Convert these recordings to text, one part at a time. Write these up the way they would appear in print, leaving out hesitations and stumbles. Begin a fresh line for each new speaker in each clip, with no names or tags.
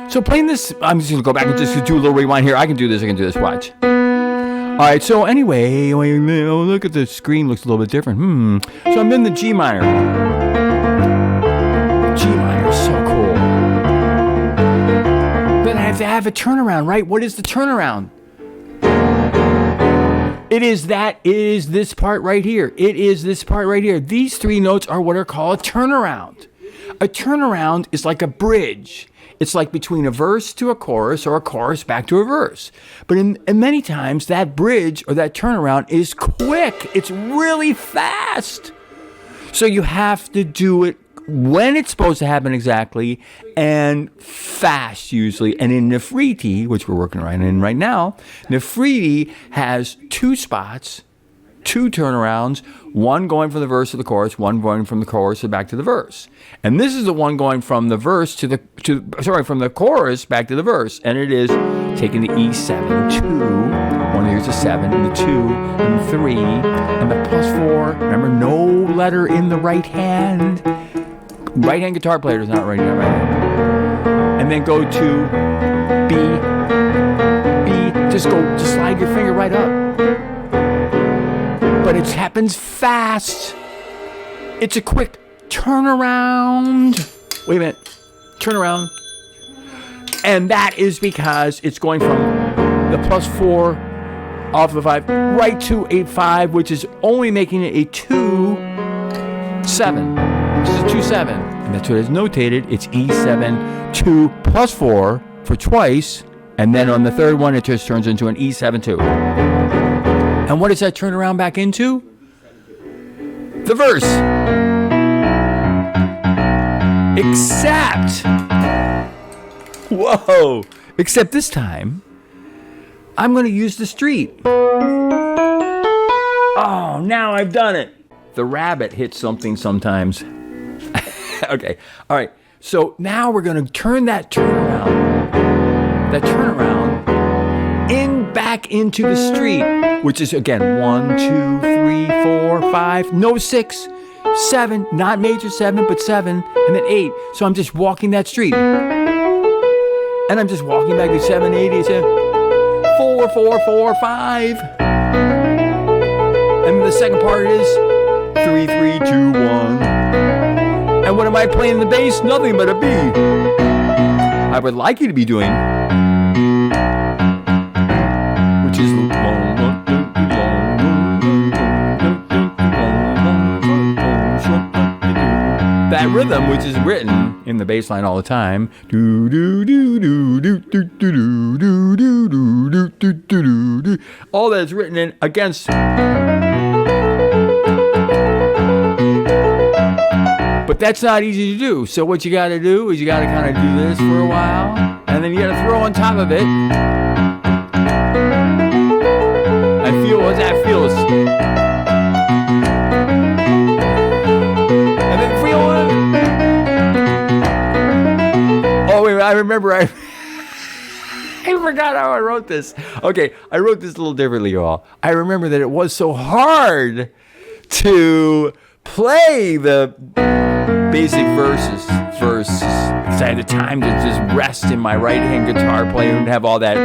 So playing this, I'm just going to go back and just do a little rewind here. I can do this, watch. All right, so anyway, look at the screen, looks a little bit different. So I'm in the G minor. G minor is so cool. Then I have to have a turnaround, right? What is the turnaround? It is this part right here. It is this part right here. These three notes are what are called a turnaround. A turnaround is like a bridge. It's like between a verse to a chorus or a chorus back to a verse. But in many times, that bridge or that turnaround is quick. It's really fast. So you have to do it when it's supposed to happen exactly and fast usually. And in Nefriti, which we're working right now, Nefriti has two spots, two turnarounds, one going from the verse to the chorus, one going from the chorus back to the verse. And this is the one going from the verse from the chorus back to the verse. And it is taking the E7, 2, here's a 7, and the 2, and the 3, and the +4. Remember, no letter in the right hand. Right-hand guitar player does not write that right hand. And then go to B, just slide your finger right up. But it happens fast. It's a quick turnaround. Wait a minute. Turnaround. And that is because it's going from the +4 off the 5 right to a 5, which is only making it a 2-7. This is a 2-7. And that's what is notated. It's E7, 2 +4 for twice. And then on the third one, it just turns into an E7, 2. And what does that turn around back into? The verse. Except this time, I'm going to use the street. Oh, now I've done it. The rabbit hits something sometimes. Okay, all right. So now we're going to turn that turnaround back into the street, which is again 1, 2, 3, 4, 5, no 6, 7, not major 7, but 7, and then 8. So I'm just walking that street. And I'm just walking back to 7, 8, 7, 4, 4, 4, 5. And the second part is 3, 3, 2, 1. And what am I playing the bass? Nothing but a B. I would like you to be doing, which is that rhythm, which is written in the bass line all the time. All that's written in against. But that's not easy to do. So what you got to do is you got to kind of do this for a while, and then you got to throw on top of it. I feel what that feels. And then feel it. Oh wait, I remember. I forgot how I wrote this. Okay, I wrote this a little differently, y'all. I remember that it was so hard to play the basic verses because I had the time to just rest in my right-hand guitar playing and have all that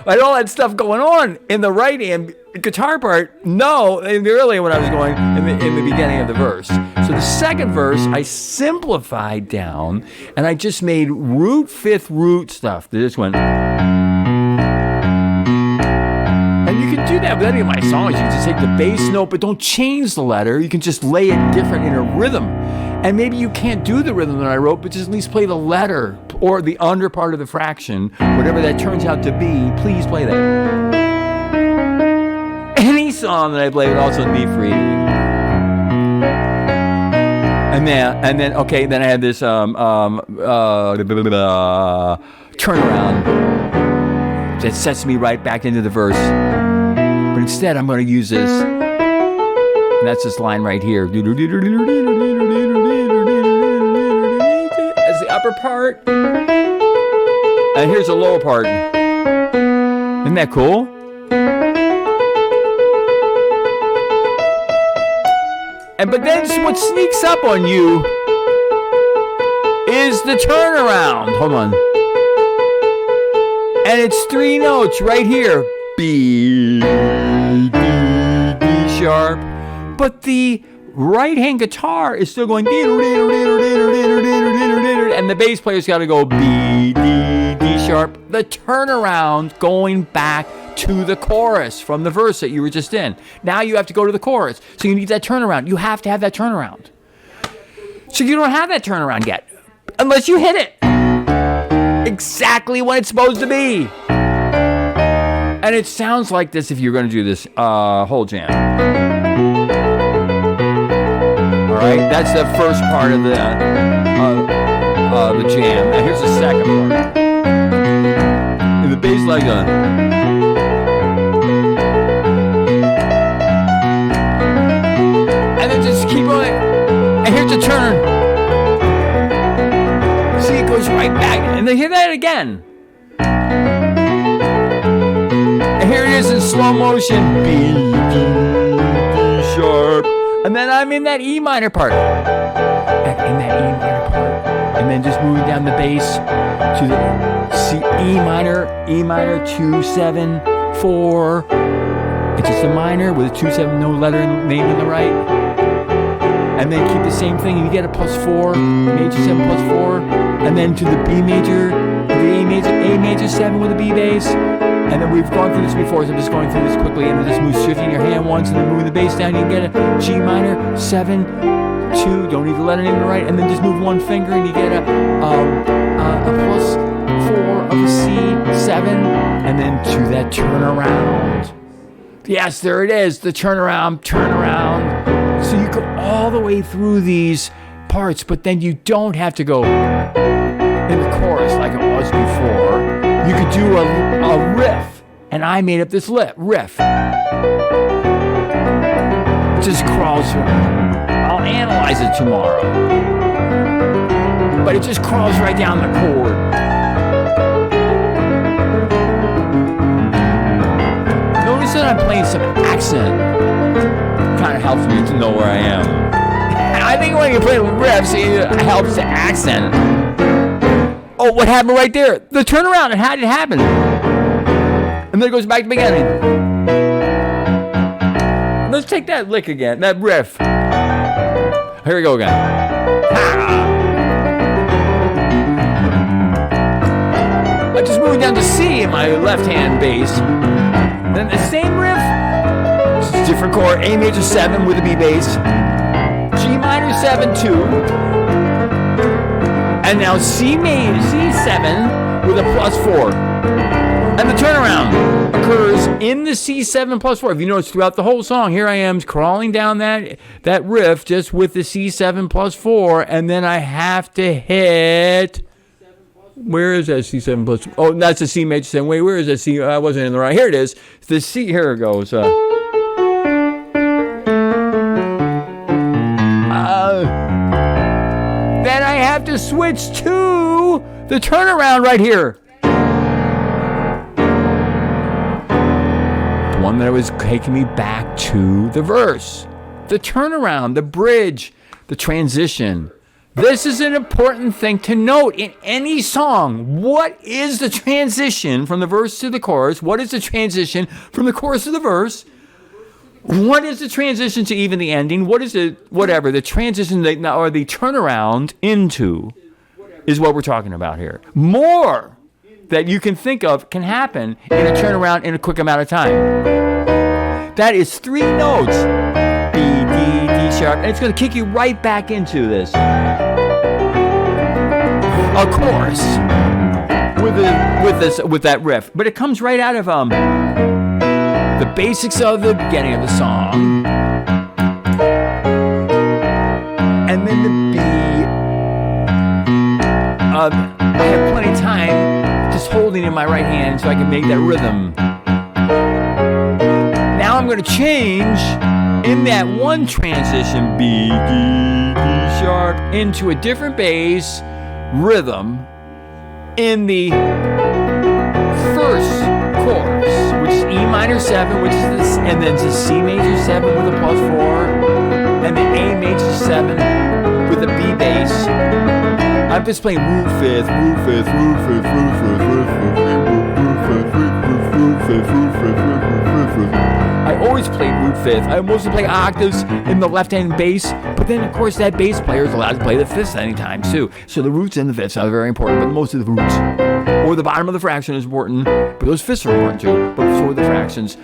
and all that stuff going on in the right-hand guitar part. No, in the earlier when I was going in the beginning of the verse. So the second verse I simplified down and I just made root, fifth root stuff. They just went. And you can do that with any of my songs. You can just take the bass note, but don't change the letter. You can just lay it different in a rhythm. And maybe you can't do the rhythm that I wrote, but just at least play the letter or the under part of the fraction, whatever that turns out to be. Please play that. Any song that I play would also be free. And then okay, then I had this turnaround that sets me right back into the verse. But instead, I'm going to use this. And that's this line right here. As the upper part. And here's the lower part. Isn't that cool? But then what sneaks up on you is the turnaround. Hold on. And it's 3 notes right here. B, D, D sharp. But the right-hand guitar is still going, and the bass player's got to go B, D, D sharp. The turnaround going back to the chorus from the verse that you were just in. Now you have to go to the chorus. So you need that turnaround. You have to have that turnaround. So you don't have that turnaround yet, unless you hit it exactly when it's supposed to be. And it sounds like this if you're going to do this whole jam. All right, that's the first part of the jam. Now here's the second part. And the bass leg on. And then just keep on it. And here's the turn. See, it goes right back. And then hear that again. And here it is in slow motion. B, D, D sharp. And then I'm in that E minor part. And in that E minor part. And then just moving down the bass to the C, E minor, 2, 7, 4. It's just a minor with a 2, 7, no letter name on the right. And then keep the same thing, and you get a +4, major 7 +4, and then to the B major, the A major 7 with a B bass. And then we've gone through this before, so I'm just going through this quickly. And then just move, shifting your hand once, and then moving the bass down. You can get a G minor 7, 2. Don't need the letter name to the right, and then just move one finger, and you get a +4 of a C7, and then to that turnaround. Yes, there it is, the turnaround. So you go all the way through these parts, but then you don't have to go in the chorus like it was before. You could do a riff, and I made up this riff. It just crawls through. I'll analyze it tomorrow. But it just crawls right down the chord. Notice that I'm playing some accent. Kind of helps me to know where I am. I think when you play riffs, it helps the accent. Oh, what happened right there? The turnaround, and how did it happen? And then it goes back to the beginning. Let's take that lick again, that riff. Here we go again. I just moved down to C in my left-hand bass. Then the same riff. Different chord, A major 7 with a B bass, G minor 7, 2, and now C7 with a +4. And the turnaround occurs in the C7 +4. If you notice throughout the whole song, here I am crawling down that riff just with the C7 +4, and then I have to hit. Where is that C7 +4? Oh, that's the C major 7. Wait, where is that C? I wasn't in the right. Here it is. The C. Here it goes. Then I have to switch to the turnaround right here. The one that was taking me back to the verse. The turnaround, the bridge, the transition. This is an important thing to note in any song. What is the transition from the verse to the chorus? What is the transition from the chorus to the verse? What is the transition to even the ending? What is it, whatever, the transition or the turnaround into is what we're talking about here. More that you can think of can happen in a turnaround in a quick amount of time. That is 3 notes, B, D, D sharp, and it's going to kick you right back into this. A chorus with that riff, but it comes right out of the basics of the beginning of the song, and then the B. I have plenty of time just holding in my right hand so I can make that rhythm. Now I'm going to change in that one transition, B, D, D sharp, into a different bass rhythm in the first chorus, which is E minor 7, which is this, and then to C major 7 with a +4, and then A major 7 with a B bass, I'm just playing root fifth, root fifth, root fifth, root fifth, root fifth, root fifth, root fifth, root fifth, root fifth. I always played root fifth. I mostly play octaves in the left-hand bass, but then of course that bass player is allowed to play the fifths anytime too. So the roots and the fifths are very important, but most of the roots or the bottom of the fraction is important, but those fifths are important too. But so are the fractions.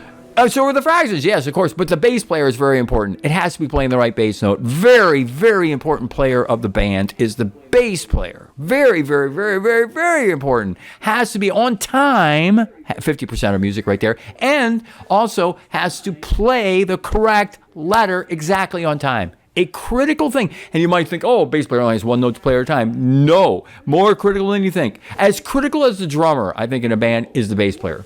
So are the fractions, yes, of course, but the bass player is very important. It has to be playing the right bass note. Very, very important player of the band is the bass player. Very, very, very, very, very important. Has to be on time, 50% of music right there, and also has to play the correct letter exactly on time. A critical thing. And you might think, oh, a bass player only has one note to play at a time. No, more critical than you think. As critical as the drummer, I think, in a band is the bass player.